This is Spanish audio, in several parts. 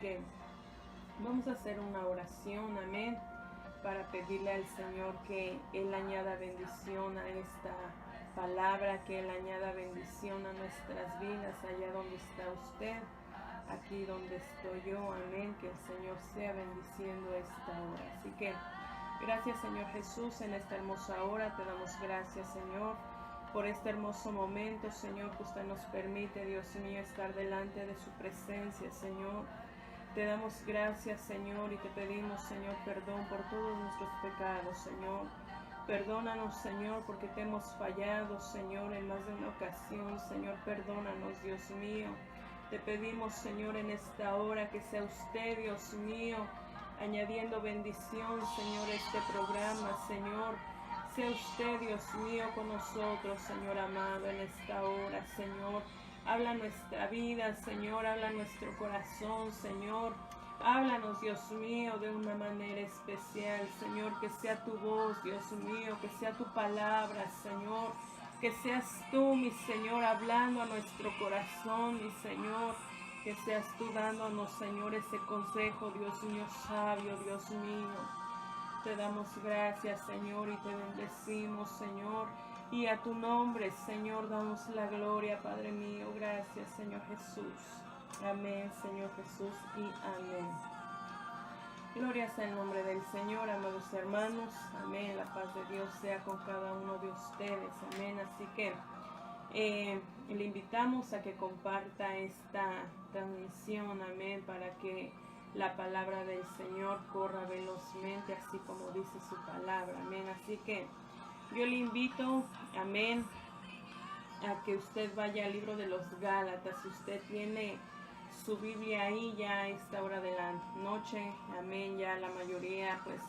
que vamos a hacer una oración, amén, para pedirle al Señor que Él añada bendición a esta palabra, que Él añada bendición a nuestras vidas, allá donde está usted, aquí donde estoy yo, amén, que el Señor sea bendiciendo esta hora. Así que gracias, Señor Jesús, en esta hermosa hora te damos gracias, Señor, por este hermoso momento, Señor, que usted nos permite, Dios mío, estar delante de su presencia, Señor. Te damos gracias, Señor, y te pedimos, Señor, perdón por todos nuestros pecados, Señor. Perdónanos, Señor, porque te hemos fallado, Señor, en más de una ocasión. Señor, perdónanos, Dios mío. Te pedimos, Señor, en esta hora que sea usted, Dios mío, añadiendo bendición, Señor, a este programa, Señor. Sea usted, Dios mío, con nosotros, Señor amado, en esta hora, Señor. Habla nuestra vida, Señor, habla nuestro corazón, Señor. Háblanos, Dios mío, de una manera especial, Señor, que sea tu voz, Dios mío, que sea tu palabra, Señor. Que seas tú, mi Señor, hablando a nuestro corazón, mi Señor. Que seas tú dándonos, Señor, ese consejo, Dios mío, sabio, Dios mío. Te damos gracias, Señor, y te bendecimos, Señor. Y a tu nombre, Señor, damos la gloria, Padre mío. Gracias, Señor Jesús. Amén, Señor Jesús, y amén. Gloria sea el nombre del Señor, amados hermanos. Amén. La paz de Dios sea con cada uno de ustedes. Amén. Así que le invitamos a que comparta esta transmisión. Amén. Para que la palabra del Señor corra velozmente, así como dice su palabra. Amén. Así que yo le invito, amén, a que usted vaya al libro de los Gálatas. Si usted tiene su Biblia ahí ya a esta hora de la noche, amén, ya la mayoría pues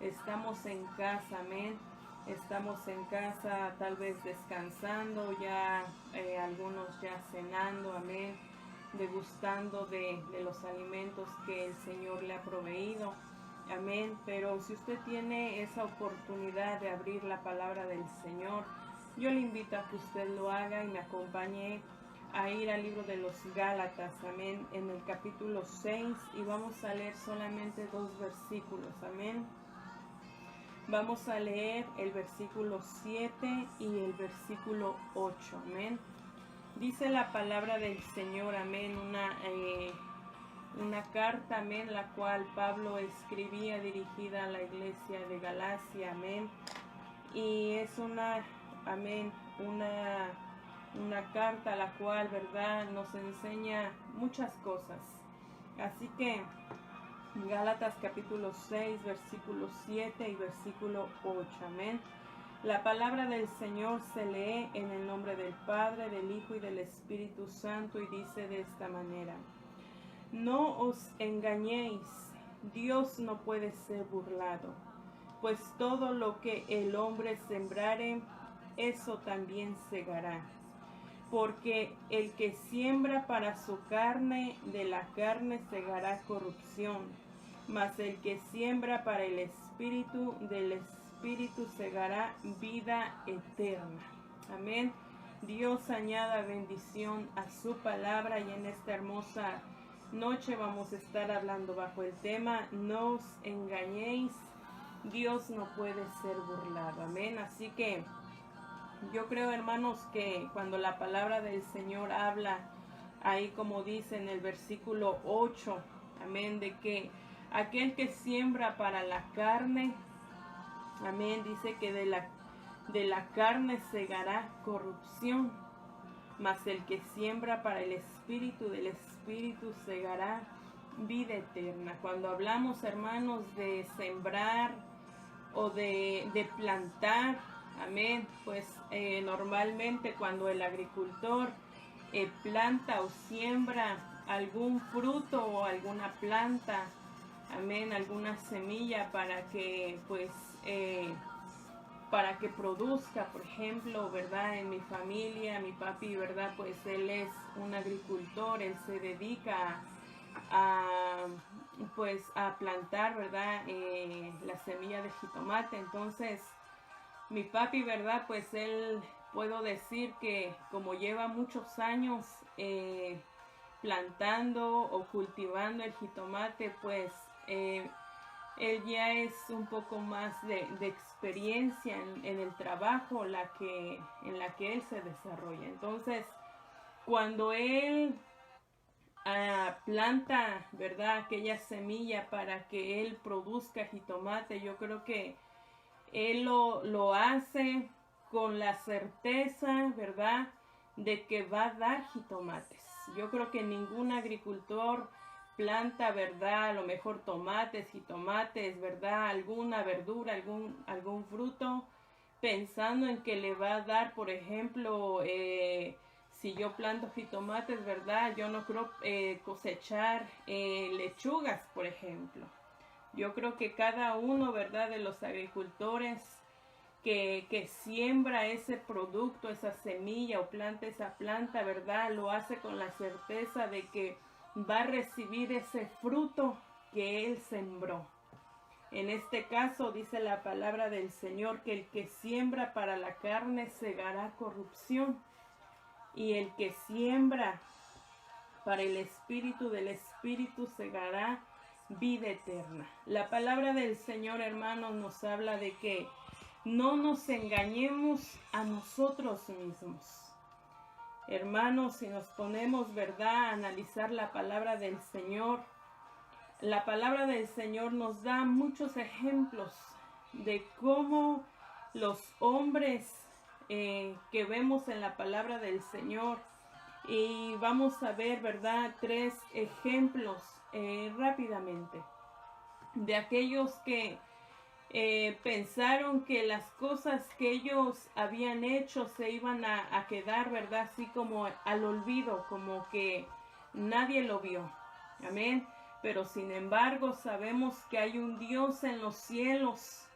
estamos en casa, amén. Estamos en casa tal vez descansando, ya algunos ya cenando, amén, degustando de los alimentos que el Señor le ha proveído. Amén, pero si usted tiene esa oportunidad de abrir la palabra del Señor, yo le invito a que usted lo haga y me acompañe a ir al libro de los Gálatas, amén, en el capítulo 6, y vamos a leer solamente 2 versículos, amén. Vamos a leer el versículo 7 y el versículo 8, amén. Dice la palabra del Señor, amén, una carta, amén, la cual Pablo escribía dirigida a la iglesia de Galacia, amén. Y es amén, una carta la cual, verdad, nos enseña muchas cosas. Así que Gálatas capítulo 6, versículo 7 y versículo 8, amén. La palabra del Señor se lee en el nombre del Padre, del Hijo y del Espíritu Santo, y dice de esta manera: no os engañéis, Dios no puede ser burlado, pues todo lo que el hombre sembrare, eso también segará. Porque el que siembra para su carne, de la carne segará corrupción, mas el que siembra para el Espíritu, del Espíritu segará vida eterna. Amén. Dios añada bendición a su palabra, y en esta hermosa noche vamos a estar hablando bajo el tema: no os engañéis, Dios no puede ser burlado. Amén. Así que yo creo, hermanos, que cuando la palabra del Señor habla, ahí como dice en el versículo 8, amén, de que aquel que siembra para la carne, amén, dice que de la carne segará corrupción, mas el que siembra para el Espíritu, del Espíritu segará vida eterna. Cuando hablamos, hermanos, de sembrar o de plantar, amén, pues normalmente cuando el agricultor planta o siembra algún fruto o alguna planta, amén, alguna semilla para que pues para que produzca, por ejemplo, verdad, en mi familia, mi papi, verdad, pues él es un agricultor, él se dedica pues a plantar, verdad, la semilla de jitomate. Entonces mi papi, verdad, pues él, puedo decir que como lleva muchos años plantando o cultivando el jitomate, pues él ya es un poco más de experiencia en el trabajo en la que él se desarrolla. Entonces, cuando él planta, ¿verdad?, aquella semilla para que él produzca jitomate, yo creo que él lo hace con la certeza, ¿verdad?, de que va a dar jitomates. Yo creo que ningún agricultor planta, ¿verdad?, a lo mejor tomates, jitomates, ¿verdad?, alguna verdura, algún fruto, pensando en que le va a dar, por ejemplo, si yo planto jitomates, ¿verdad?, yo no creo cosechar lechugas, por ejemplo. Yo creo que cada uno, ¿verdad?, de los agricultores que siembra ese producto, esa semilla o planta esa planta, ¿verdad?, lo hace con la certeza de que va a recibir ese fruto que él sembró. En este caso dice la palabra del Señor que el que siembra para la carne segará corrupción, y el que siembra para el espíritu del espíritu segará vida eterna. La palabra del Señor, hermanos, nos habla de que no nos engañemos a nosotros mismos. Hermanos, si nos ponemos, ¿verdad?, a analizar la palabra del Señor, la palabra del Señor nos da muchos ejemplos de cómo los hombres que vemos en la palabra del Señor, y vamos a ver, ¿verdad?, 3 ejemplos rápidamente de aquellos que pensaron que las cosas que ellos habían hecho se iban a quedar, ¿verdad?, así como al olvido, como que nadie lo vio. Amén. Pero sin embargo sabemos que hay un Dios en los cielos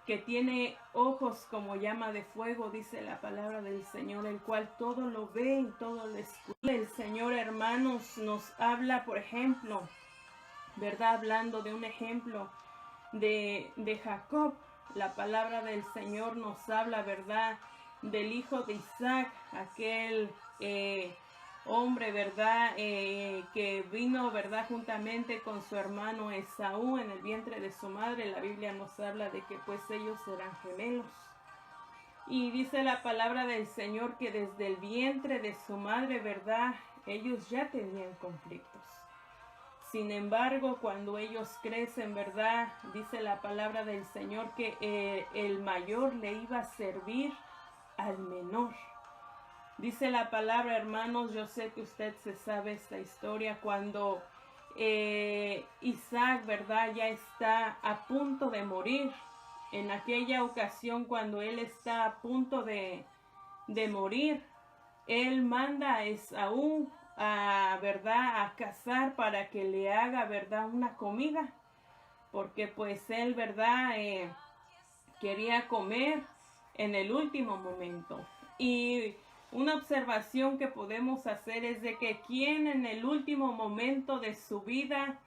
que tiene ojos como llama de fuego, dice la palabra del Señor, el cual todo lo ve y todo lo escucha. El Señor, hermanos, nos habla, por ejemplo, ¿verdad?, hablando de un ejemplo de Jacob. La palabra del Señor nos habla, ¿verdad?, del hijo de Isaac, aquel hombre, ¿verdad?, que vino, ¿verdad?, juntamente con su hermano Esaú en el vientre de su madre. La Biblia nos habla de que pues ellos eran gemelos. Y dice la palabra del Señor que desde el vientre de su madre, ¿verdad?, ellos ya tenían conflictos. Sin embargo, cuando ellos crecen, ¿verdad?, dice la palabra del Señor que el mayor le iba a servir al menor. Dice la palabra, hermanos, yo sé que usted se sabe esta historia, cuando Isaac, ¿verdad?, ya está a punto de morir. En aquella ocasión, cuando él está a punto de morir, él manda a Esaú ¿verdad?, a cazar para que le haga, ¿verdad?, una comida, porque pues él, ¿verdad?, quería comer en el último momento. Y una observación que podemos hacer es de que quien en el último momento de su vida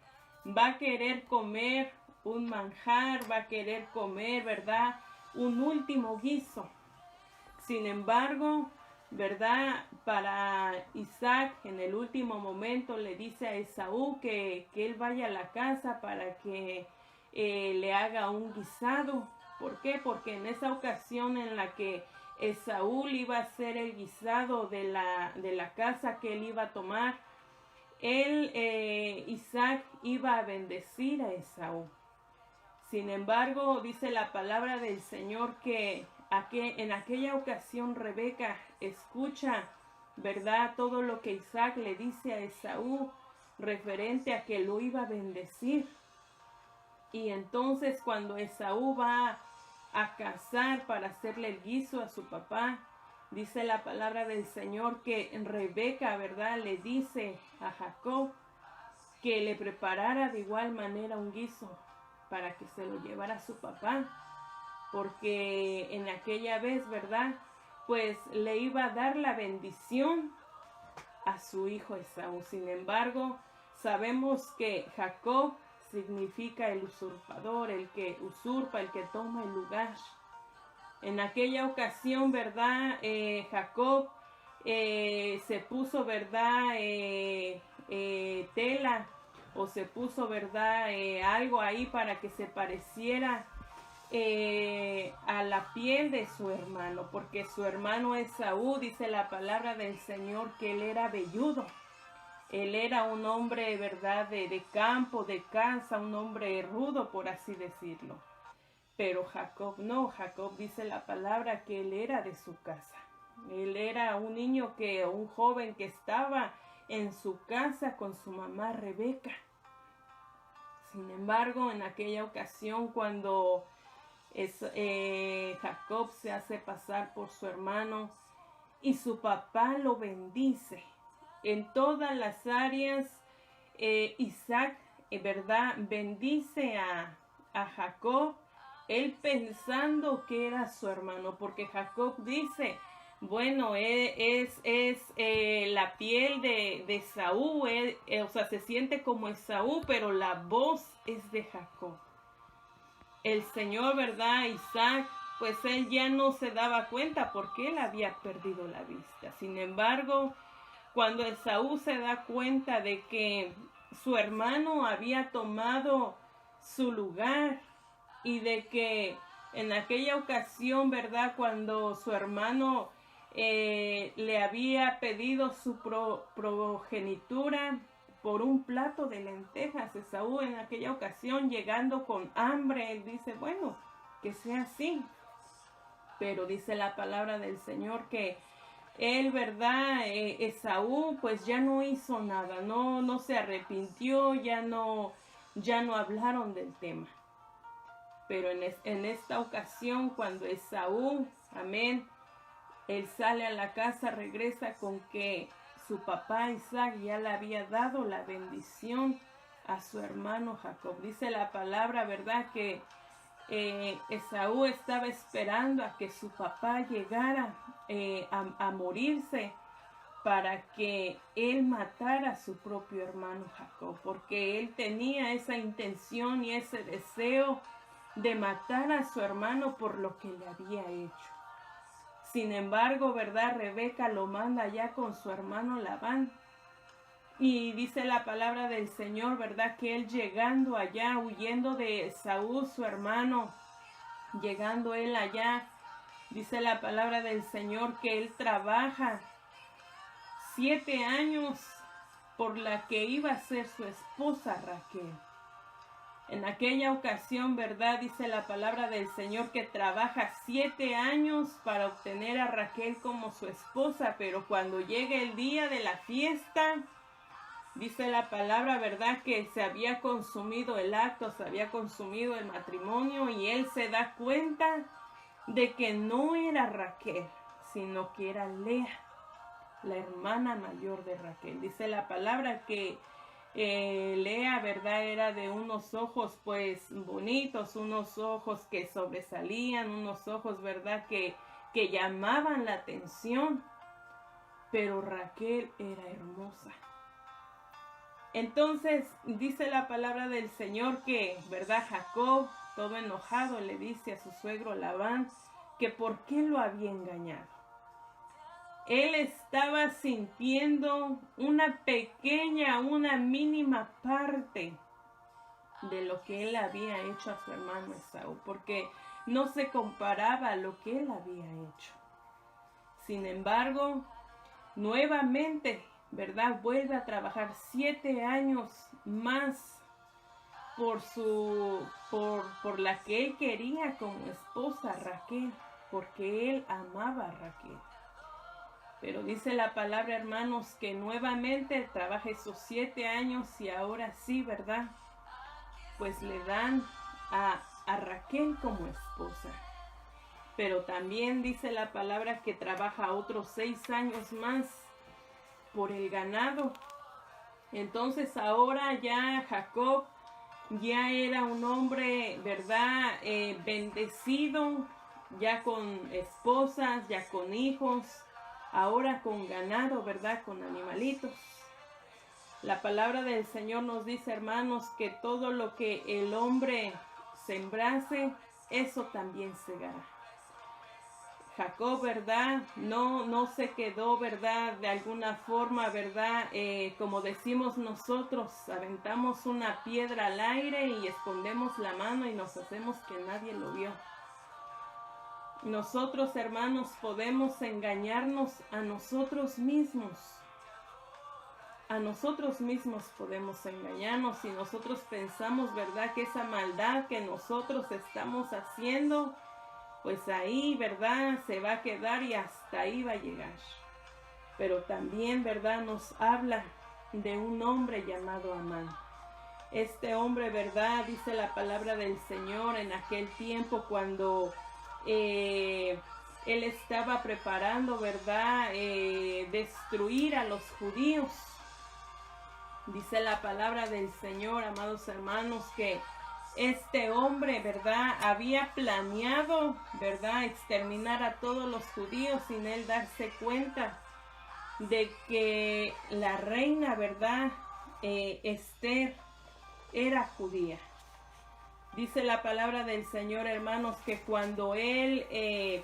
va a querer comer un manjar, va a querer comer, ¿verdad?, un último guiso. Sin embargo, ¿verdad?, para Isaac en el último momento le dice a Esaú que él vaya a la casa para que le haga un guisado. ¿Por qué? Porque en esa ocasión en la que Esaú iba a hacer el guisado de la casa que él iba a tomar, Isaac iba a bendecir a Esaú. Sin embargo, dice la palabra del Señor que en aquella ocasión Rebeca escucha, ¿verdad?, todo lo que Isaac le dice a Esaú referente a que lo iba a bendecir. Y entonces cuando Esaú va a cazar para hacerle el guiso a su papá, dice la palabra del Señor que Rebeca, ¿verdad?, le dice a Jacob que le preparara de igual manera un guiso para que se lo llevara a su papá, porque en aquella vez, ¿verdad?, pues le iba a dar la bendición a su hijo Esaú. Sin embargo, sabemos que Jacob significa el usurpador, el que usurpa, el que toma el lugar. En aquella ocasión, ¿verdad?, Jacob se puso, ¿verdad? Tela, o se puso, ¿verdad? Algo ahí para que se pareciera a la piel de su hermano, porque su hermano Esaú, dice la palabra del Señor, que él era velludo. Él era un hombre, ¿verdad? De campo, de casa, un hombre rudo, por así decirlo. Pero Jacob no, Jacob dice la palabra que él era de su casa. Él era un niño un joven que estaba en su casa con su mamá Rebeca. Sin embargo, en aquella ocasión cuando Jacob se hace pasar por su hermano y su papá lo bendice en todas las áreas, Isaac, ¿verdad? Bendice a Jacob, él pensando que era su hermano, porque Jacob dice, bueno, es la piel de Esaú, o sea, se siente como Esaú, pero la voz es de Jacob. El Señor, ¿verdad? Isaac, pues él ya no se daba cuenta porque él había perdido la vista. Sin embargo, cuando Esaú se da cuenta de que su hermano había tomado su lugar y de que en aquella ocasión, ¿verdad? Cuando su hermano le había pedido su progenitura por un plato de lentejas, Esaú en aquella ocasión llegando con hambre, él dice, bueno, que sea así. Pero dice la palabra del Señor que él, ¿verdad? Esaú pues ya no hizo nada, no se arrepintió, ya no hablaron del tema. Pero en esta ocasión cuando Esaú, amén, él sale a la casa, regresa con que su papá Isaac ya le había dado la bendición a su hermano Jacob. Dice la palabra, ¿verdad? Que Esaú estaba esperando a que su papá llegara a morirse para que él matara a su propio hermano Jacob, porque él tenía esa intención y ese deseo de matar a su hermano por lo que le había hecho. Sin embargo, ¿verdad? Rebeca lo manda ya con su hermano Labán. Y dice la palabra del Señor, ¿verdad? Que él llegando allá, huyendo de Saúl, su hermano, llegando él allá, dice la palabra del Señor que él trabaja 7 años por la que iba a ser su esposa Raquel. En aquella ocasión, ¿verdad? Dice la palabra del Señor que trabaja 7 años para obtener a Raquel como su esposa, pero cuando llega el día de la fiesta, dice la palabra, ¿verdad? Que se había consumido el acto, se había consumido el matrimonio y él se da cuenta de que no era Raquel, sino que era Lea, la hermana mayor de Raquel. Dice la palabra que Lea, ¿verdad? Era de unos ojos pues bonitos, unos ojos que sobresalían, unos ojos, ¿verdad? Que llamaban la atención, pero Raquel era hermosa. Entonces dice la palabra del Señor que, ¿verdad? Jacob, todo enojado, le dice a su suegro Labán que por qué lo había engañado. Él estaba sintiendo una mínima parte de lo que él había hecho a su hermano Esaú, porque no se comparaba a lo que él había hecho. Sin embargo, nuevamente, ¿verdad? Vuelve a trabajar 7 años más por la que él quería como esposa Raquel, porque él amaba a Raquel. Pero dice la palabra, hermanos, que nuevamente trabaja esos 7 años y ahora sí, ¿verdad? Pues le dan a Raquel como esposa. Pero también dice la palabra que trabaja otros 6 años más por el ganado. Entonces ahora ya Jacob ya era un hombre, ¿verdad? Bendecido, ya con esposas, ya con hijos, ahora con ganado, ¿verdad? Con animalitos. La palabra del Señor nos dice, hermanos, que todo lo que el hombre sembrase, eso también segará. Jacob, ¿verdad? No se quedó, ¿verdad? De alguna forma, ¿verdad? Como decimos nosotros, aventamos una piedra al aire y escondemos la mano y nos hacemos que nadie lo vio. Nosotros, hermanos, podemos engañarnos a nosotros mismos. A nosotros mismos podemos engañarnos y nosotros pensamos, ¿verdad? Que esa maldad que nosotros estamos haciendo, pues ahí, ¿verdad? Se va a quedar y hasta ahí va a llegar. Pero también, ¿verdad? Nos habla de un hombre llamado Amán. Este hombre, ¿verdad? Dice la palabra del Señor en aquel tiempo cuando él estaba preparando, ¿verdad? Destruir a los judíos. Dice la palabra del Señor, amados hermanos, que este hombre, ¿verdad? Había planeado, ¿verdad? Exterminar a todos los judíos sin él darse cuenta de que la reina, ¿verdad? Esther era judía. Dice la palabra del Señor, hermanos, que cuando él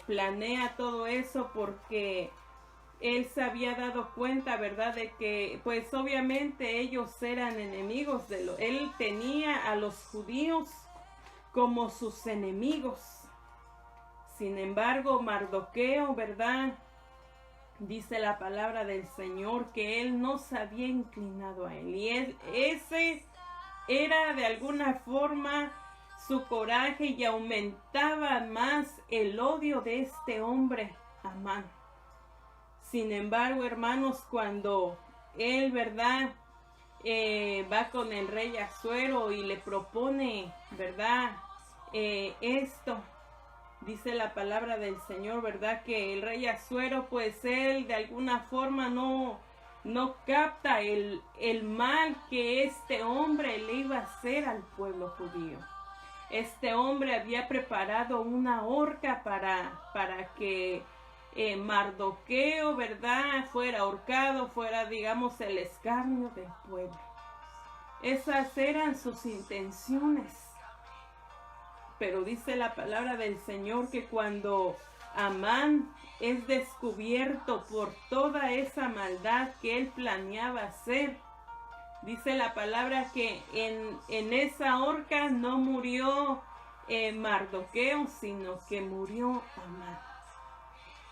planea todo eso porque él se había dado cuenta, ¿verdad? De que, pues obviamente ellos eran enemigos él tenía a los judíos como sus enemigos. Sin embargo, Mardoqueo, ¿verdad? Dice la palabra del Señor que él no se había inclinado a él. Y ese era de alguna forma su coraje y aumentaba más el odio de este hombre, Amán. Sin embargo, hermanos, cuando él, ¿verdad? Va con el rey Asuero y le propone, ¿verdad? Esto, dice la palabra del Señor, ¿verdad? Que el rey Asuero, pues él de alguna forma no capta el mal que este hombre le iba a hacer al pueblo judío. Este hombre había preparado una horca para que Mardoqueo, ¿verdad? Fuera ahorcado, fuera, digamos, el escarnio del pueblo. Esas eran sus intenciones. Pero dice la palabra del Señor que cuando Amán es descubierto por toda esa maldad que él planeaba hacer, dice la palabra que en esa horca no murió Mardoqueo, sino que murió Amán.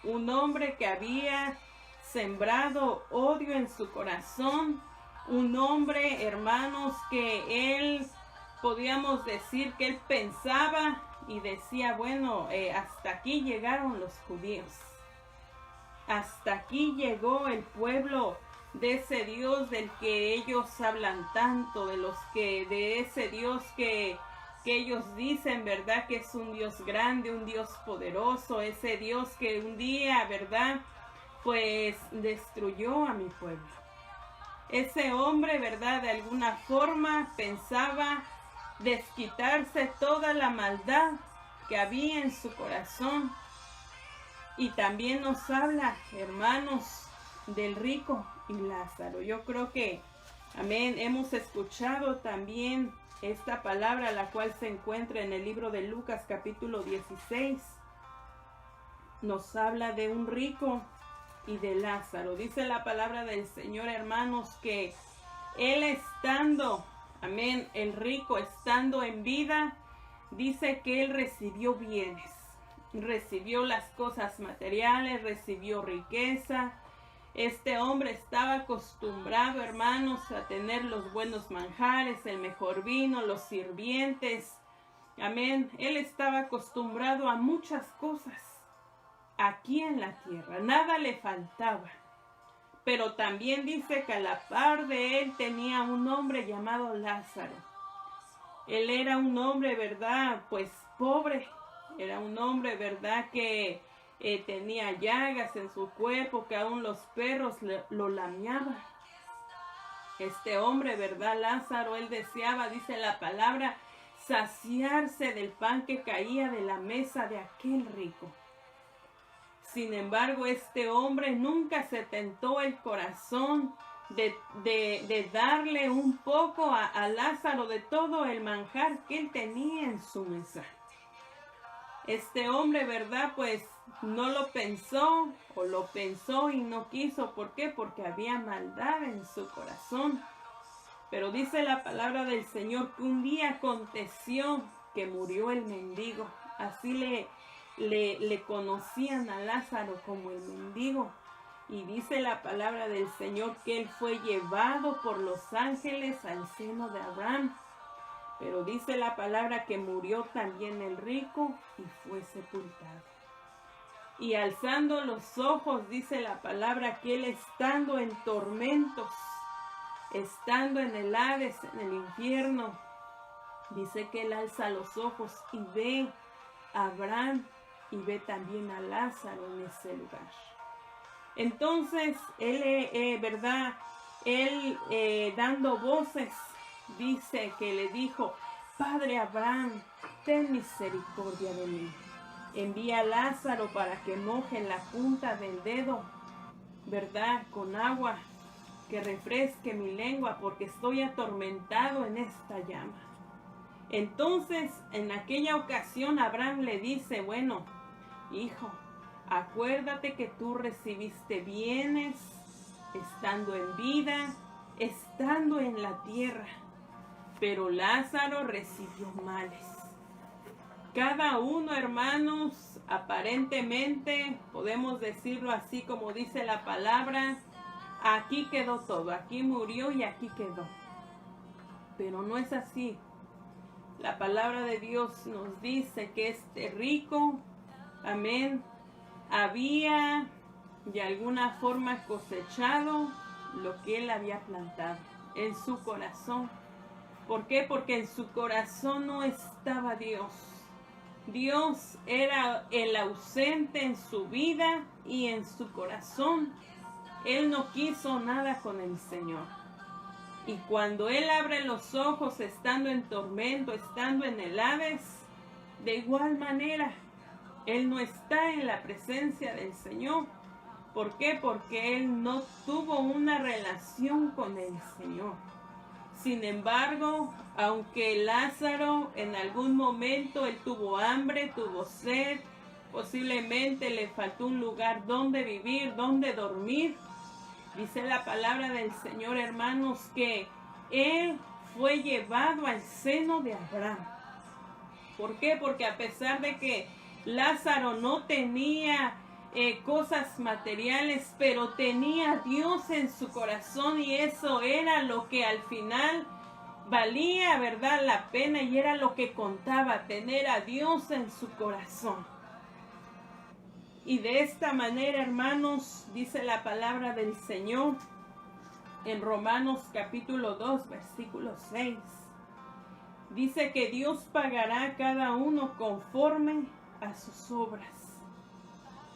Un hombre que había sembrado odio en su corazón. Un hombre, hermanos, que él, podíamos decir que él pensaba y decía, bueno, hasta aquí llegaron los judíos. Hasta aquí llegó el pueblo de ese Dios del que ellos hablan tanto, de ese Dios que ellos dicen, ¿verdad? Que es un Dios grande, un Dios poderoso, ese Dios que un día, ¿verdad? Pues destruyó a mi pueblo. Ese hombre, ¿verdad? De alguna forma pensaba desquitarse toda la maldad que había en su corazón. Y también nos habla, hermanos, del rico y Lázaro. Yo creo que, amén, hemos escuchado también esta palabra, la cual se encuentra en el libro de Lucas capítulo 16. Nos habla de un rico y de Lázaro. Dice la palabra del Señor, hermanos, que él estando, amén, el rico estando en vida, dice que él recibió bienes, recibió las cosas materiales, recibió riqueza. Este hombre estaba acostumbrado, hermanos, a tener los buenos manjares, el mejor vino, los sirvientes. Amén. Él estaba acostumbrado a muchas cosas aquí en la tierra. Nada le faltaba. Pero también dice que a la par de él tenía un hombre llamado Lázaro. Él era un hombre, ¿verdad? Pues pobre. Era un hombre, ¿verdad? Que tenía llagas en su cuerpo, que aún los perros lo lameaban. Este hombre, ¿verdad? Lázaro, él deseaba, dice la palabra, saciarse del pan que caía de la mesa de aquel rico. Sin embargo, este hombre nunca se tentó el corazón de darle un poco a Lázaro de todo el manjar que él tenía en su mesa. Este hombre, ¿verdad? Pues no lo pensó o lo pensó y no quiso. ¿Por qué? Porque había maldad en su corazón. Pero dice la palabra del Señor que un día aconteció que murió el mendigo. Así le conocían a Lázaro como el mendigo. Y dice la palabra del Señor que él fue llevado por los ángeles al seno de Abraham. Pero dice la palabra que murió también el rico y fue sepultado. Y alzando los ojos, dice la palabra que él estando en tormentos, estando en el Hades, en el infierno, dice que él alza los ojos y ve a Abraham y ve también a Lázaro en ese lugar. Entonces, él, ¿verdad? Él dando voces, dice que le dijo: Padre Abraham, ten misericordia de mí. Envía a Lázaro para que moje la punta del dedo, ¿verdad? Con agua, que refresque mi lengua, porque estoy atormentado en esta llama. Entonces, en aquella ocasión, Abraham le dice: bueno, hijo, acuérdate que tú recibiste bienes estando en vida, estando en la tierra, pero Lázaro recibió males. Cada uno, hermanos, aparentemente, podemos decirlo así como dice la palabra, aquí quedó todo, aquí murió y aquí quedó. Pero no es así. La palabra de Dios nos dice que este rico, amén, había de alguna forma cosechado lo que él había plantado en su corazón. ¿Por qué? Porque en su corazón no estaba Dios. Dios era el ausente en su vida y en su corazón. Él no quiso nada con el Señor. Y cuando él abre los ojos estando en tormento, estando en el Hades, de igual manera, él no está en la presencia del Señor. ¿Por qué? Porque él no tuvo una relación con el Señor. Sin embargo, aunque Lázaro en algún momento él tuvo hambre, tuvo sed, posiblemente le faltó un lugar donde vivir, donde dormir, dice la palabra del Señor, hermanos, que él fue llevado al seno de Abraham. ¿Por qué? Porque a pesar de que Lázaro no tenía cosas materiales, pero tenía a Dios en su corazón, y eso era lo que al final valía, ¿verdad?, la pena, y era lo que contaba, tener a Dios en su corazón. Y de esta manera, hermanos, dice la palabra del Señor en Romanos capítulo 2, versículo 6. Dice que Dios pagará a cada uno conforme a sus obras.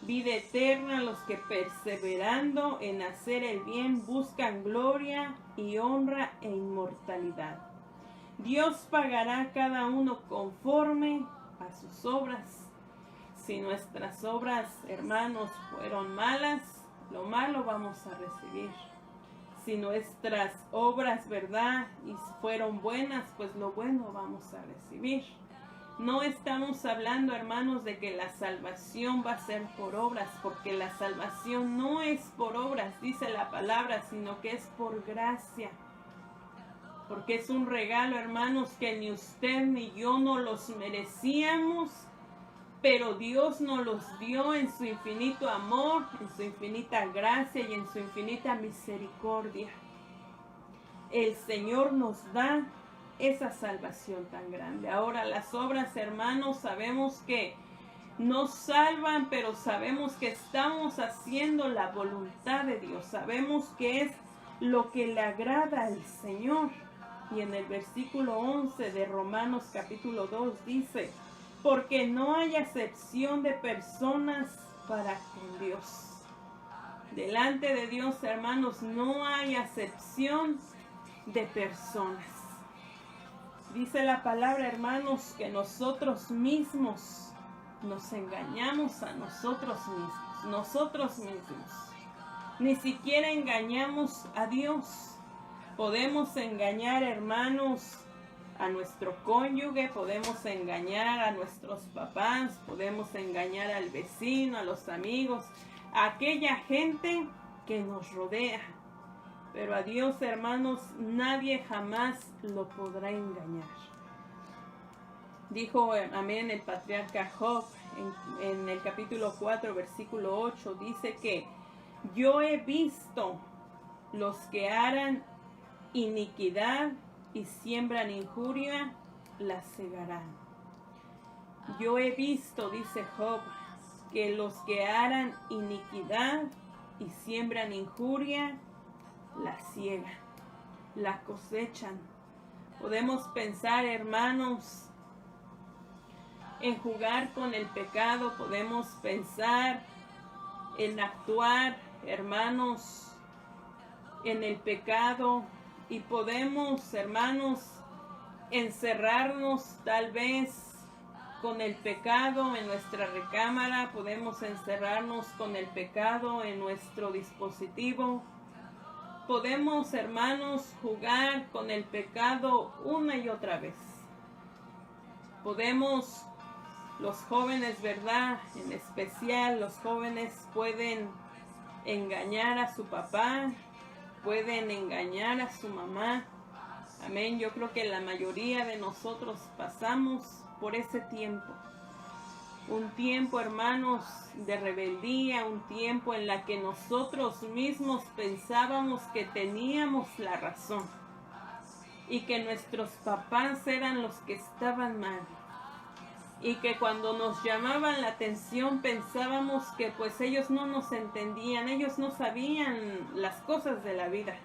Vida eterna a los que perseverando en hacer el bien buscan gloria y honra e inmortalidad. Dios pagará a cada uno conforme a sus obras. Si nuestras obras, hermanos, fueron malas, lo malo vamos a recibir. Si nuestras obras, ¿verdad?, y fueron buenas, pues lo bueno vamos a recibir. No estamos hablando, hermanos, de que la salvación va a ser por obras, porque la salvación no es por obras, dice la palabra, sino que es por gracia. Porque es un regalo, hermanos, que ni usted ni yo no los merecíamos, pero Dios nos los dio en su infinito amor, en su infinita gracia y en su infinita misericordia. El Señor nos da esa salvación tan grande. Ahora, las obras, hermanos, sabemos que nos salvan, pero sabemos que estamos haciendo la voluntad de Dios. Sabemos que es lo que le agrada al Señor. Y en el versículo 11 de Romanos capítulo 2 dice: porque no hay acepción de personas para con Dios. Delante de Dios, hermanos, no hay acepción de personas. Dice la palabra, hermanos, que nosotros mismos nos engañamos a nosotros mismos. Nosotros mismos. Ni siquiera engañamos a Dios. Podemos engañar, hermanos, a nuestro cónyuge, podemos engañar a nuestros papás, podemos engañar al vecino, a los amigos, a aquella gente que nos rodea. Pero a Dios, hermanos, nadie jamás lo podrá engañar. Dijo, amén, el patriarca Job en el capítulo 4, versículo 8, dice que yo he visto los que harán iniquidad y siembran injuria, la cegarán. Yo he visto, dice Job, que los que harán iniquidad y siembran injuria, la ciegan, la cosechan. Podemos pensar, hermanos, en jugar con el pecado, podemos pensar en actuar, hermanos, en el pecado, y podemos, hermanos, encerrarnos tal vez con el pecado en nuestra recámara, podemos encerrarnos con el pecado en nuestro dispositivo. Podemos, hermanos, jugar con el pecado una y otra vez. Podemos, los jóvenes, ¿verdad? En especial los jóvenes pueden engañar a su papá, pueden engañar a su mamá. Amén. Yo creo que la mayoría de nosotros pasamos por ese tiempo. Un tiempo, hermanos, de rebeldía, un tiempo en la que nosotros mismos pensábamos que teníamos la razón y que nuestros papás eran los que estaban mal. Y que cuando nos llamaban la atención pensábamos que pues ellos no nos entendían, ellos no sabían las cosas de la vida.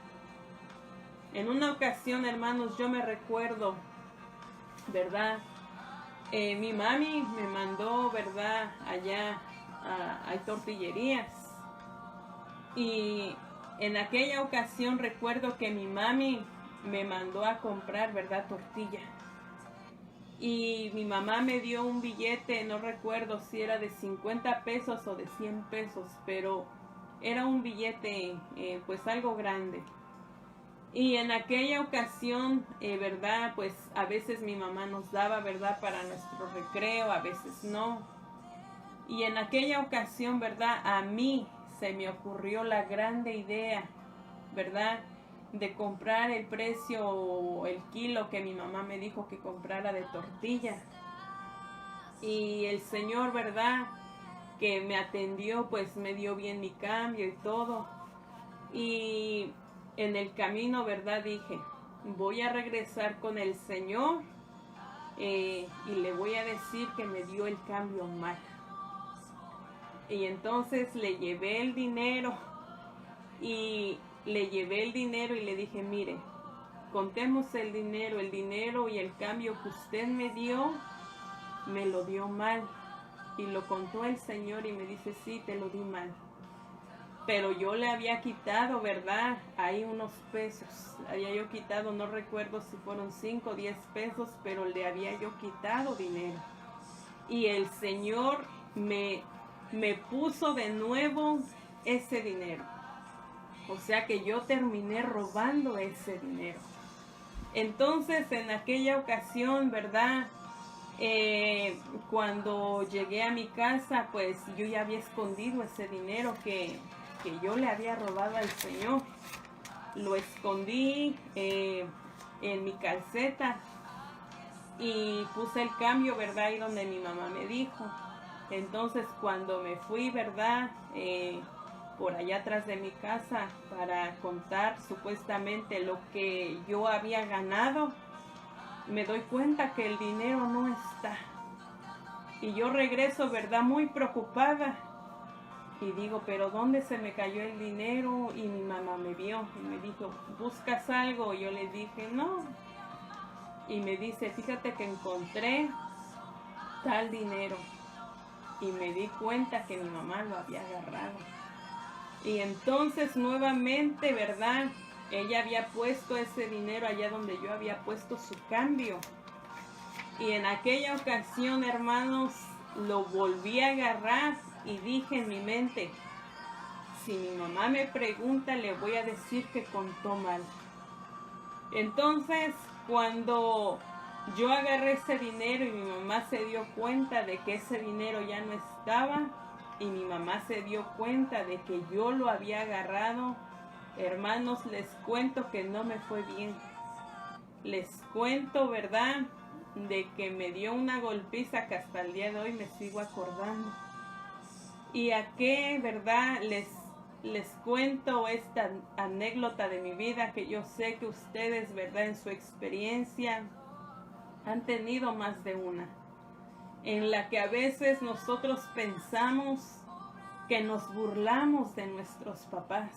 En una ocasión, hermanos, yo me recuerdo, ¿verdad? Mi mami me mandó, ¿verdad? Allá hay tortillerías. Y en aquella ocasión recuerdo que mi mami me mandó a comprar, ¿verdad? Tortilla. Y mi mamá me dio un billete, no recuerdo si era de 50 pesos o de 100 pesos, pero era un billete pues algo grande. Y en aquella ocasión, ¿verdad? Pues a veces mi mamá nos daba, ¿verdad? Para nuestro recreo, a veces no. Y en aquella ocasión, ¿verdad? A mí se me ocurrió la grande idea, ¿verdad? De comprar el precio o el kilo que mi mamá me dijo que comprara de tortilla. Y el Señor, ¿verdad? Que me atendió, pues me dio bien mi cambio y todo. Y en el camino, ¿verdad? Dije, voy a regresar con el Señor y le voy a decir que me dio el cambio mal. Y entonces le llevé el dinero y le dije, mire, contemos el dinero y el cambio que usted me dio, me lo dio mal. Y lo contó el Señor y me dice, sí, te lo di mal. Pero yo le había quitado, ¿verdad? Ahí unos pesos. Había yo quitado, no recuerdo si fueron 5 o 10 pesos, pero le había yo quitado dinero. Y el Señor me puso de nuevo ese dinero. O sea que yo terminé robando ese dinero. Entonces, en aquella ocasión, ¿verdad? Cuando llegué a mi casa, pues yo ya había escondido ese dinero que yo le había robado al Señor. Lo escondí en mi calceta y puse el cambio, ¿verdad? Ahí donde mi mamá me dijo. Entonces cuando me fui, ¿verdad? Por allá atrás de mi casa para contar supuestamente lo que yo había ganado, me doy cuenta que el dinero no está. Y yo regreso, ¿verdad? Muy preocupada. Y digo, pero ¿dónde se me cayó el dinero? Y mi mamá me vio y me dijo, ¿buscas algo? Y yo le dije, no. Y me dice, fíjate que encontré tal dinero. Y me di cuenta que mi mamá lo había agarrado. Y entonces nuevamente, ¿verdad? Ella había puesto ese dinero allá donde yo había puesto su cambio. Y en aquella ocasión, hermanos, lo volví a agarrar. Y dije en mi mente, si mi mamá me pregunta, le voy a decir que contó mal. Entonces, cuando Yo agarré ese dinero y mi mamá se dio cuenta de que ese dinero ya no estaba, y mi mamá se dio cuenta de que yo lo había agarrado. Hermanos, les cuento que no me fue bien. Les cuento, ¿verdad?, de que me dio una golpiza que hasta el día de hoy me sigo acordando. Y a qué, ¿verdad?, les cuento esta anécdota de mi vida, que yo sé que ustedes, ¿verdad?, en su experiencia han tenido más de una, en la que a veces nosotros pensamos que nos burlamos de nuestros papás.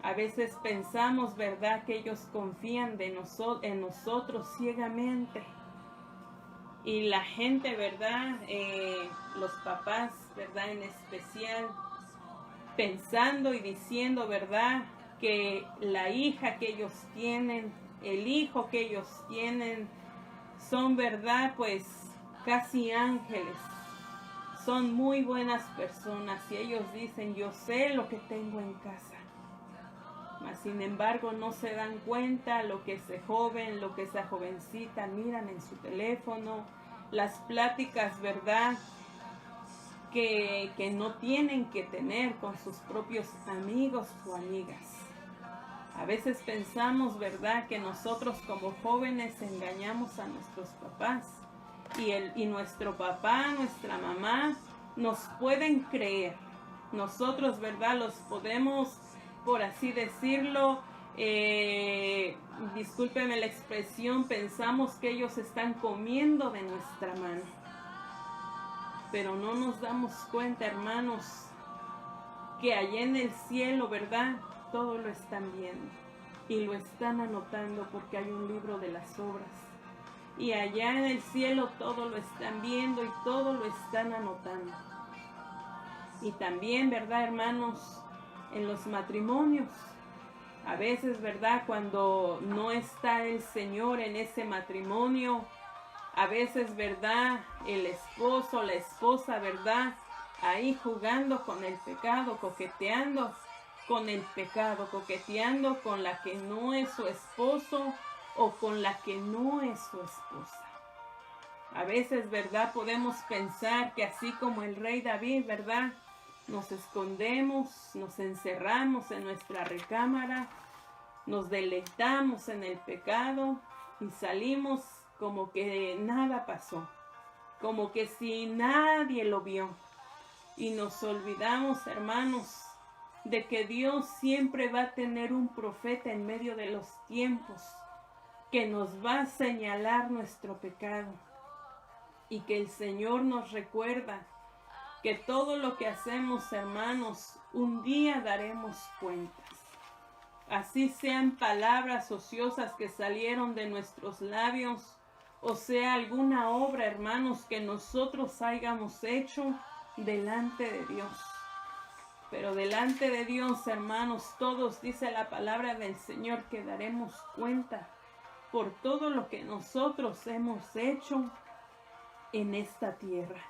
A veces pensamos, ¿verdad?, que ellos confían en nosotros ciegamente. Y la gente, ¿verdad?, los papás, ¿verdad?, en especial, pensando y diciendo, ¿verdad?, que la hija que ellos tienen, el hijo que ellos tienen, son, ¿verdad?, pues casi ángeles. Son muy buenas personas y ellos dicen, yo sé lo que tengo en casa. Mas sin embargo no se dan cuenta lo que ese joven, lo que esa jovencita miran en su teléfono, las pláticas, ¿verdad?, que no tienen que tener con sus propios amigos o amigas. A veces pensamos, ¿verdad?, que nosotros como jóvenes engañamos a nuestros papás, y nuestro papá, nuestra mamá nos pueden creer. Nosotros, ¿verdad?, los podemos, por así decirlo, discúlpeme la expresión, pensamos que ellos están comiendo de nuestra mano. Pero no nos damos cuenta, hermanos, que allá en el cielo, ¿verdad?, todo lo están viendo y lo están anotando, porque hay un libro de las obras. Y allá en el cielo todo lo están viendo y todo lo están anotando. Y también, ¿verdad, hermanos?, en los matrimonios, a veces, ¿verdad?, cuando no está el Señor en ese matrimonio, a veces, ¿verdad?, el esposo, la esposa, ¿verdad?, ahí jugando con el pecado, coqueteando con el pecado, coqueteando con la que no es su esposo o con la que no es su esposa. A veces, ¿verdad?, podemos pensar que así como el rey David, ¿verdad?, nos escondemos, nos encerramos en nuestra recámara, nos deleitamos en el pecado y salimos como que nada pasó, como que si nadie lo vio. Y nos olvidamos, hermanos, de que Dios siempre va a tener un profeta en medio de los tiempos que nos va a señalar nuestro pecado, y que el Señor nos recuerda que todo lo que hacemos, hermanos, un día daremos cuentas. Así sean palabras ociosas que salieron de nuestros labios, o sea alguna obra, hermanos, que nosotros hayamos hecho delante de Dios. Pero delante de Dios, hermanos, todos, dice la palabra del Señor, que daremos cuenta por todo lo que nosotros hemos hecho en esta tierra.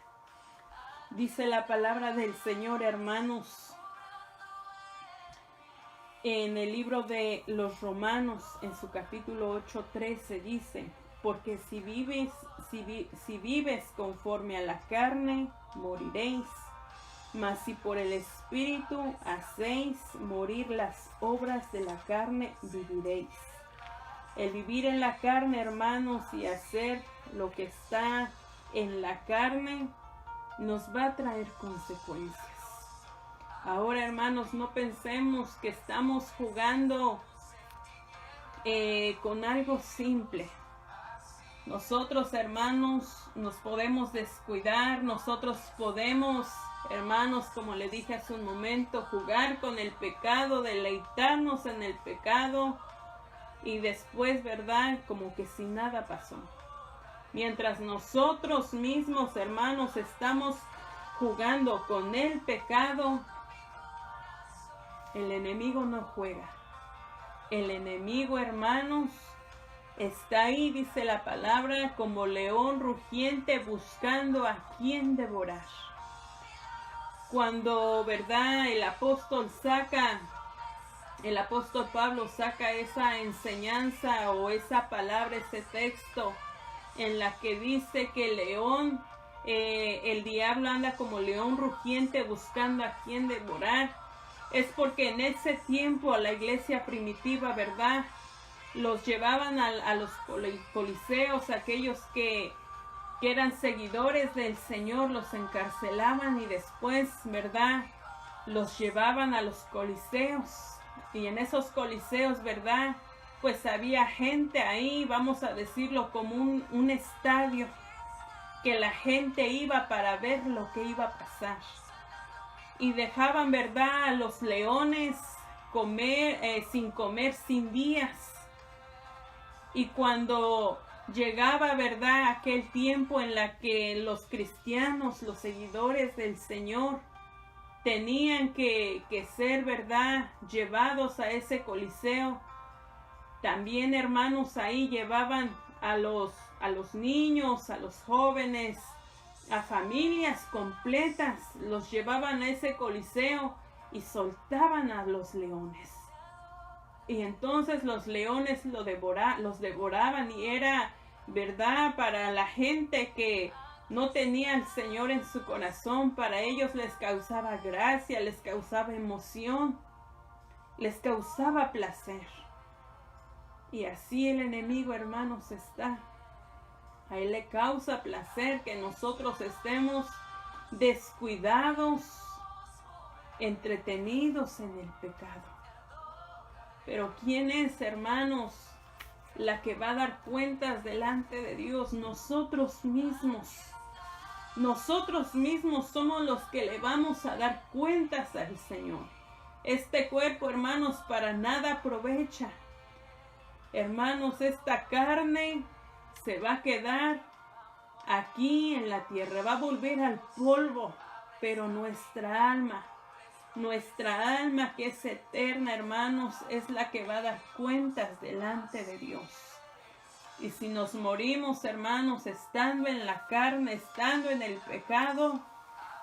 Dice la palabra del Señor, hermanos, en el libro de los Romanos, en su capítulo 8:13, dice, porque si vives conforme a la carne, moriréis. Mas si por el Espíritu hacéis morir las obras de la carne, viviréis. El vivir en la carne, hermanos, y hacer lo que está en la carne, nos va a traer consecuencias. Ahora, hermanos, no pensemos que estamos jugando con algo simple. Nosotros, hermanos, nos podemos descuidar, nosotros podemos, hermanos, como le dije hace un momento, jugar con el pecado, deleitarnos en el pecado y después, ¿verdad?, como que si nada pasó. Mientras nosotros mismos, hermanos, estamos jugando con el pecado, el enemigo no juega. El enemigo, hermanos, está ahí, dice la palabra, como león rugiente buscando a quien devorar. Cuando, ¿verdad?, el apóstol Pablo saca esa enseñanza o esa palabra, ese texto en la que dice que el diablo anda como león rugiente buscando a quien devorar, es porque en ese tiempo a la iglesia primitiva, ¿verdad?, los llevaban a los coliseos, aquellos que eran seguidores del Señor, los encarcelaban y después, ¿verdad?, los llevaban a los coliseos. Y en esos coliseos, ¿verdad?, pues había gente ahí, vamos a decirlo como un estadio, que la gente iba para ver lo que iba a pasar. Y dejaban, ¿verdad?, a los leones sin comer sin días. Y cuando llegaba, ¿verdad?, aquel tiempo en la que los cristianos, los seguidores del Señor, tenían que ser, ¿verdad?, llevados a ese coliseo, también, hermanos, ahí llevaban a los niños, a los jóvenes, a familias completas, los llevaban a ese coliseo y soltaban a los leones. Y entonces los leones los devoraban, y era, ¿verdad?, para la gente que no tenía al Señor en su corazón, para ellos les causaba gracia, les causaba emoción, les causaba placer. Y así el enemigo, hermanos, está. A él le causa placer que nosotros estemos descuidados, entretenidos en el pecado. Pero ¿quién es, hermanos, la que va a dar cuentas delante de Dios? Nosotros mismos. Nosotros mismos somos los que le vamos a dar cuentas al Señor. Este cuerpo, hermanos, para nada aprovecha. Hermanos, esta carne se va a quedar aquí en la tierra, va a volver al polvo, pero nuestra alma que es eterna, hermanos, es la que va a dar cuentas delante de Dios. Y si nos morimos, hermanos, estando en la carne, estando en el pecado,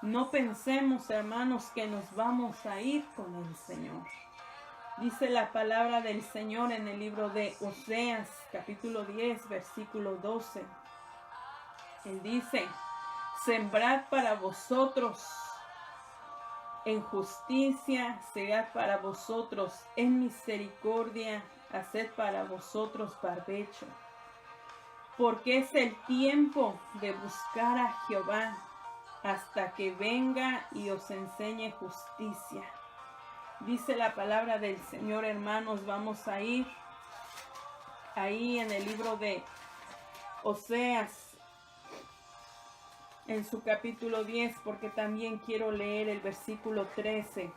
no pensemos, hermanos, que nos vamos a ir con el Señor. Dice la palabra del Señor en el libro de Oseas, capítulo 10, versículo 12. Él dice: sembrad para vosotros en justicia, segad para vosotros en misericordia, haced para vosotros barbecho. Porque es el tiempo de buscar a Jehová hasta que venga y os enseñe justicia. Dice la palabra del Señor, hermanos. Vamos a ir ahí en el libro de Oseas, en su capítulo 10, porque también quiero leer el versículo 13.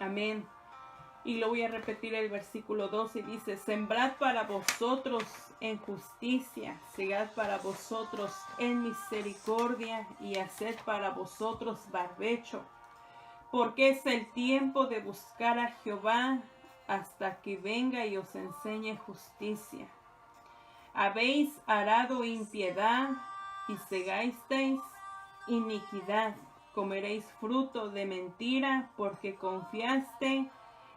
Amén. Y lo voy a repetir el versículo 12, y dice: sembrad para vosotros en justicia, segad para vosotros en misericordia, y haced para vosotros barbecho. Porque es el tiempo de buscar a Jehová hasta que venga y os enseñe justicia. Habéis arado impiedad y segasteis iniquidad. Comeréis fruto de mentira, porque confiaste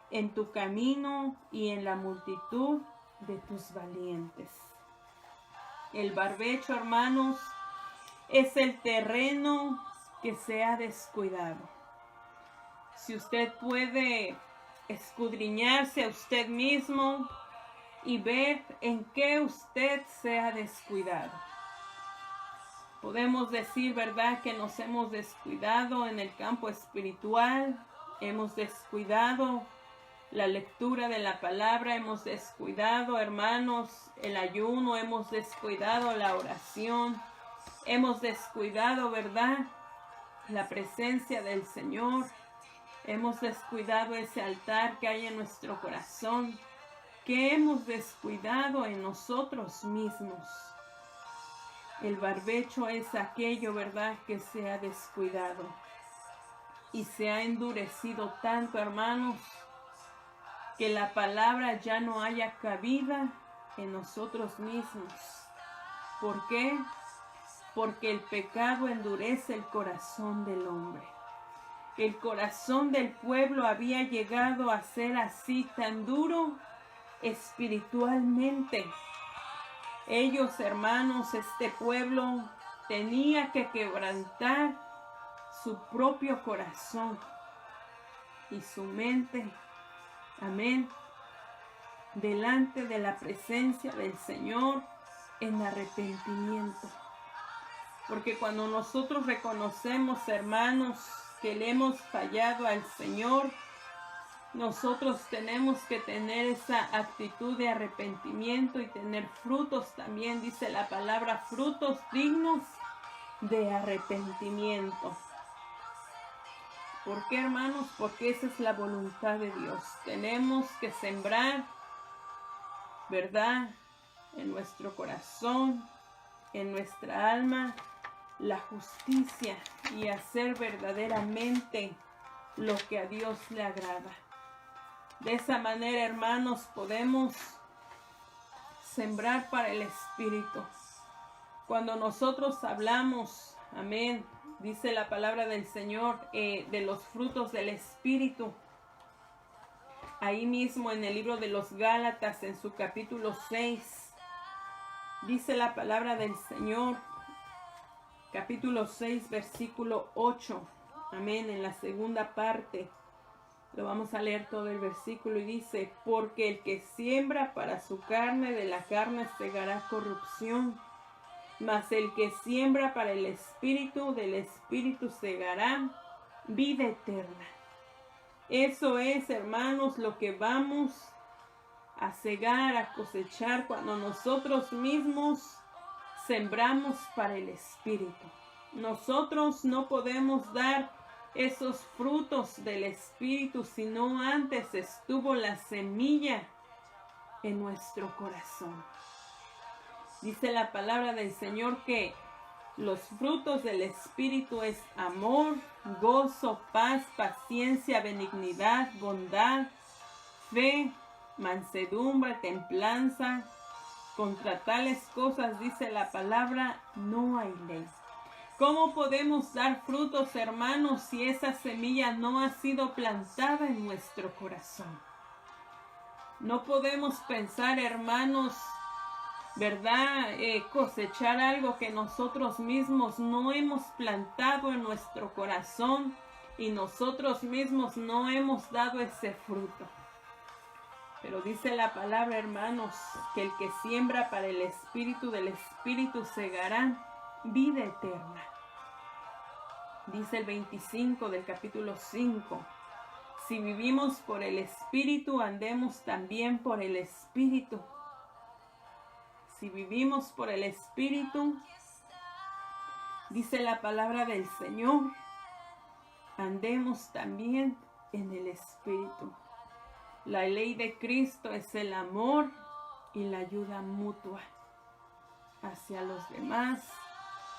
en tu camino y en la multitud de tus valientes. El barbecho, hermanos, es el terreno que se ha descuidado. Si usted puede escudriñarse a usted mismo y ver en qué usted se ha descuidado. Podemos decir, ¿verdad?, que nos hemos descuidado en el campo espiritual, hemos descuidado la lectura de la palabra, hemos descuidado, hermanos, el ayuno, hemos descuidado la oración, hemos descuidado, ¿verdad?, la presencia del Señor. Hemos descuidado ese altar que hay en nuestro corazón, que hemos descuidado en nosotros mismos. El barbecho es aquello, ¿verdad?, que se ha descuidado y se ha endurecido tanto, hermanos, que la palabra ya no haya cabida en nosotros mismos. ¿Por qué? Porque el pecado endurece el corazón del hombre. El corazón del pueblo había llegado a ser así, tan duro espiritualmente, Ellos, hermanos, este pueblo tenía que quebrantar su propio corazón y su mente, amén, delante de la presencia del Señor en arrepentimiento. Porque cuando nosotros reconocemos, hermanos, que le hemos fallado al Señor, nosotros tenemos que tener esa actitud de arrepentimiento y tener frutos también, dice la palabra, frutos dignos de arrepentimiento. ¿Por qué, hermanos? Porque esa es la voluntad de Dios. Tenemos que sembrar, ¿verdad?, en nuestro corazón, en nuestra alma, la justicia y hacer verdaderamente lo que a Dios le agrada. De esa manera, hermanos, podemos sembrar para el Espíritu. Cuando nosotros hablamos, amén, dice la palabra del Señor, de los frutos del Espíritu, ahí mismo en el libro de los Gálatas, en su capítulo 6, dice la palabra del Señor, capítulo 6, versículo 8, amén, en la segunda parte. Lo vamos a leer todo el versículo y dice, porque el que siembra para su carne, de la carne segará corrupción, mas el que siembra para el Espíritu, del Espíritu segará vida eterna. Eso es, hermanos, lo que vamos a segar, a cosechar cuando nosotros mismos sembramos para el Espíritu. Nosotros no podemos dar esos frutos del Espíritu si no antes estuvo la semilla en nuestro corazón. Dice la palabra del Señor que los frutos del Espíritu es amor, gozo, paz, paciencia, benignidad, bondad, fe, mansedumbre, templanza. Contra tales cosas, dice la palabra, no hay ley. ¿Cómo podemos dar frutos, hermanos, si esa semilla no ha sido plantada en nuestro corazón? No podemos pensar, hermanos, ¿verdad?, cosechar algo que nosotros mismos no hemos plantado en nuestro corazón y nosotros mismos no hemos dado ese fruto. Pero dice la palabra, hermanos, que el que siembra para el Espíritu, del Espíritu segará vida eterna. Dice el 25 del capítulo 5. Si vivimos por el Espíritu, andemos también por el Espíritu. Si vivimos por el Espíritu, dice la palabra del Señor, andemos también en el Espíritu. La ley de Cristo es el amor y la ayuda mutua hacia los demás,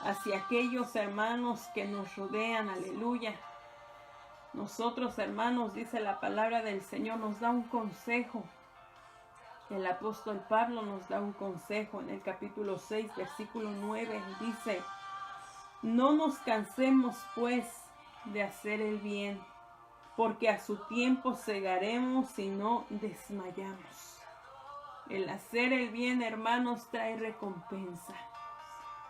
hacia aquellos hermanos que nos rodean, aleluya. Nosotros, hermanos, dice la palabra del Señor, nos da un consejo. El apóstol Pablo nos da un consejo en el capítulo 6, versículo 9. Dice, no nos cansemos pues de hacer el bien, porque a su tiempo segaremos y no desmayamos. El hacer el bien, hermanos, trae recompensa.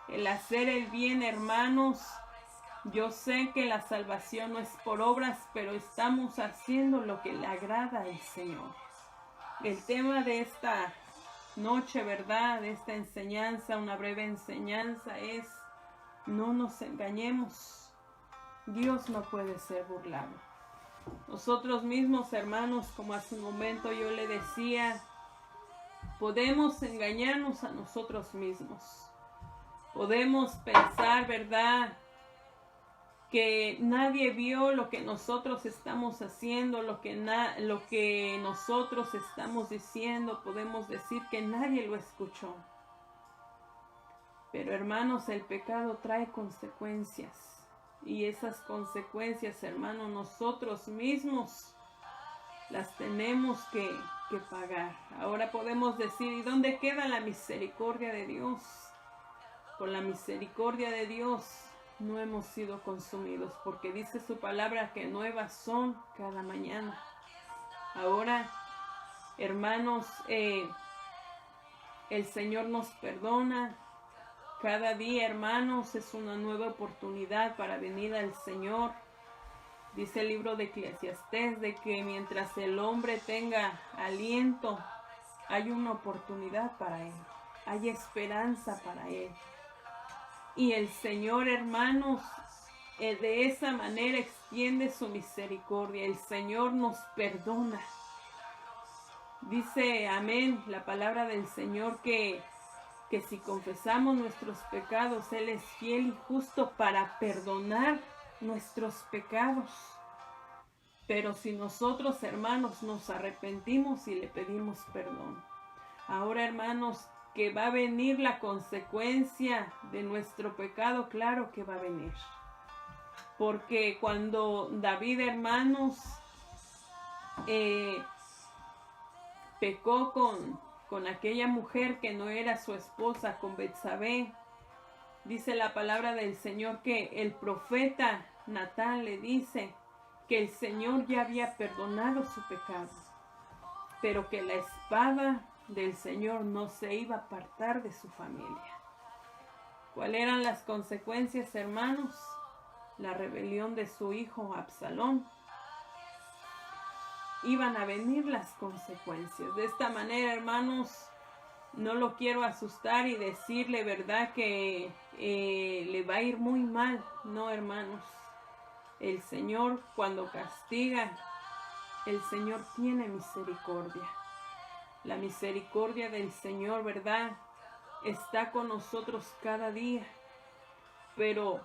El hacer el bien, hermanos, yo sé que la salvación no es por obras, pero estamos haciendo lo que le agrada al Señor. El tema de esta noche, ¿verdad?, de esta enseñanza, una breve enseñanza, es no nos engañemos. Dios no puede ser burlado. Nosotros mismos, hermanos, como hace un momento yo le decía, podemos engañarnos a nosotros mismos. Podemos pensar, ¿verdad?, que nadie vio lo que nosotros estamos haciendo, lo que nosotros estamos diciendo. Podemos decir que nadie lo escuchó. Pero, hermanos, el pecado trae consecuencias. Y esas consecuencias, hermanos, nosotros mismos las tenemos que pagar. Ahora podemos decir, ¿y dónde queda la misericordia de Dios? Por la misericordia de Dios no hemos sido consumidos, porque dice su palabra que nuevas son cada mañana. Ahora, hermanos, El Señor nos perdona. Cada día, hermanos, es una nueva oportunidad para venir al Señor. Dice el libro de Eclesiastés de que mientras el hombre tenga aliento, hay una oportunidad para él. Hay esperanza para él. Y el Señor, hermanos, de esa manera extiende su misericordia. El Señor nos perdona. Dice, amén, la palabra del Señor que si confesamos nuestros pecados, Él es fiel y justo para perdonar nuestros pecados. Pero si nosotros, hermanos, nos arrepentimos y le pedimos perdón. Ahora, hermanos, que va a venir la consecuencia de nuestro pecado, claro que va a venir. Porque cuando David, hermanos, pecó con aquella mujer que no era su esposa, con Betsabé, dice la palabra del Señor que el profeta Natán le dice que el Señor ya había perdonado su pecado, pero que la espada del Señor no se iba a apartar de su familia. ¿Cuáles eran las consecuencias, hermanos? La rebelión de su hijo Absalón. Iban a venir las consecuencias. De esta manera, hermanos, no lo quiero asustar y decirle, ¿verdad?, que le va a ir muy mal. No, hermanos. El Señor, cuando castiga, el Señor tiene misericordia. La misericordia del Señor, ¿verdad?, está con nosotros cada día. Pero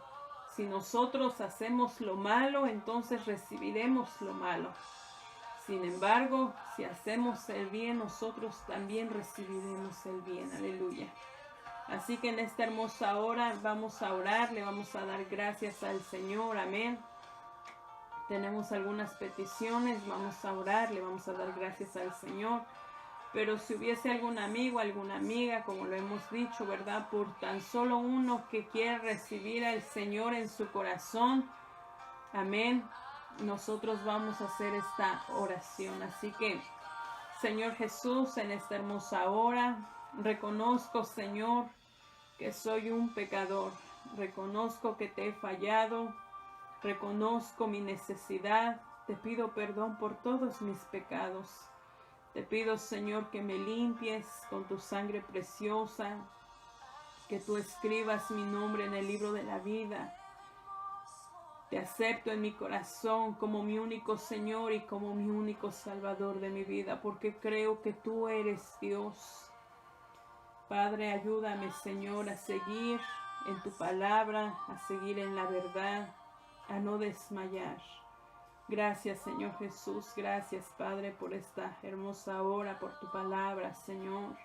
si nosotros hacemos lo malo, entonces recibiremos lo malo. Sin embargo, si hacemos el bien, nosotros también recibiremos el bien. Aleluya. Así que en esta hermosa hora vamos a orar, le vamos a dar gracias al Señor. Amén. Tenemos algunas peticiones, vamos a orar, le vamos a dar gracias al Señor. Pero si hubiese algún amigo, alguna amiga, como lo hemos dicho, ¿verdad?, por tan solo uno que quiera recibir al Señor en su corazón, amén, nosotros vamos a hacer esta oración. Así que, Señor Jesús, en esta hermosa hora, reconozco, Señor, que soy un pecador. Reconozco que te he fallado. Reconozco mi necesidad. Te pido perdón por todos mis pecados. Te pido, Señor, que me limpies con tu sangre preciosa, que tú escribas mi nombre en el libro de la vida. Te acepto en mi corazón como mi único Señor y como mi único Salvador de mi vida, porque creo que tú eres Dios. Padre, ayúdame, Señor, a seguir en tu palabra, a seguir en la verdad, a no desmayar. Gracias, Señor Jesús. Gracias, Padre, por esta hermosa hora, por tu palabra, Señor.